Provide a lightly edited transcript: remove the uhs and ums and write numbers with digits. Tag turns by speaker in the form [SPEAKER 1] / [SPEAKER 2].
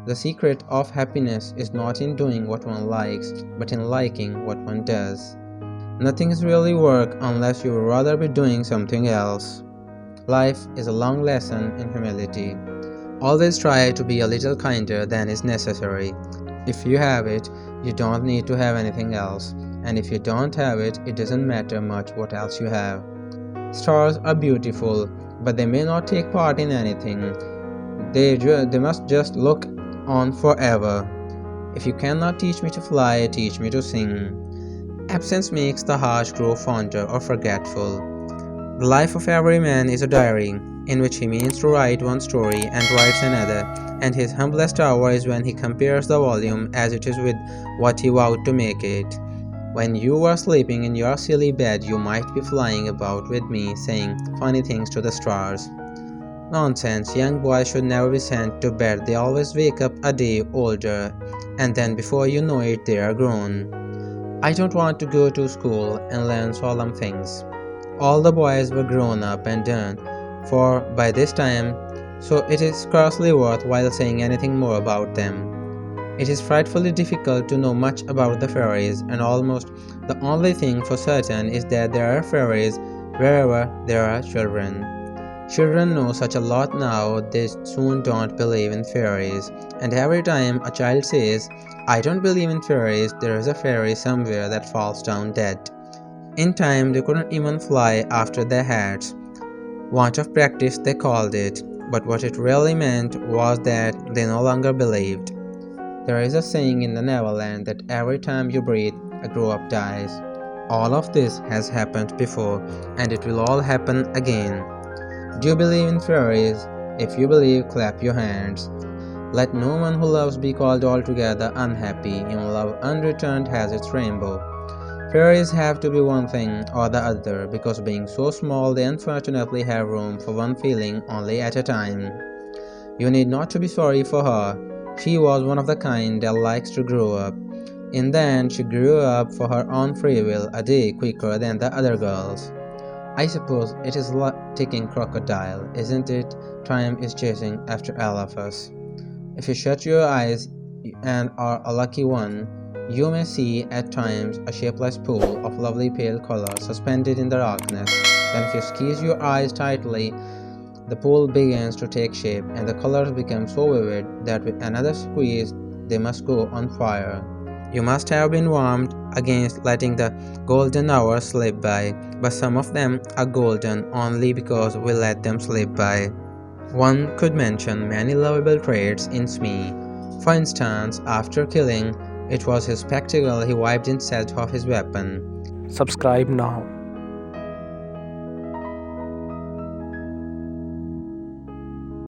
[SPEAKER 1] The secret of happiness is not in doing what one likes, but in liking what one does. Nothing is really work unless you would rather be doing something else. Life is a long lesson in humility. Always try to be a little kinder than is necessary. If you have it, you don't need to have anything else. And if you don't have it, it doesn't matter much what else you have. Stars are beautiful, but they may not take part in anything. They must just look on forever. If you cannot teach me to fly, teach me to sing. Absence makes the heart grow fonder or forgetful. The life of every man is a diary, in which he means to write one story and writes another, and his humblest hour is when he compares the volume as it is with what he vowed to make it. When you are sleeping in your silly bed, you might be flying about with me, saying funny things to the stars. Nonsense, young boys should never be sent to bed. They always wake up a day older, and then before you know it, they are grown. I don't want to go to school and learn solemn things. All the boys were grown up and done for by this time, so it is scarcely worth while saying anything more about them. It is frightfully difficult to know much about the fairies, and almost the only thing for certain is that there are fairies wherever there are children. Children know such a lot now they soon don't believe in fairies, and every time a child says, "I don't believe in fairies," there is a fairy somewhere that falls down dead. In time they couldn't even fly after their hats. Want of practice they called it, but what it really meant was that they no longer believed. There is a saying in the Neverland that every time you breathe, a grow-up dies. All of this has happened before, and it will all happen again. Do you believe in fairies? If you believe, clap your hands. Let no one who loves be called altogether unhappy. Even love unreturned has its rainbow. Fairies have to be one thing or the other, because being so small they unfortunately have room for one feeling only at a time. You need not to be sorry for her. She was one of the kind that likes to grow up. In the end, she grew up for her own free will a day quicker than the other girls. I suppose it is like taking crocodile, isn't it? Time is chasing after all of us. If you shut your eyes and are a lucky one, you may see at times a shapeless pool of lovely pale color suspended in the darkness. Then if you squeeze your eyes tightly, the pool begins to take shape, and the colors become so vivid that with another squeeze they must go on fire. You must have been warned against letting the golden hours slip by, but some of them are golden only because we let them slip by. One could mention many lovable traits in Smee. For instance, after killing, it was his spectacle he wiped instead of his weapon.
[SPEAKER 2] Subscribe now.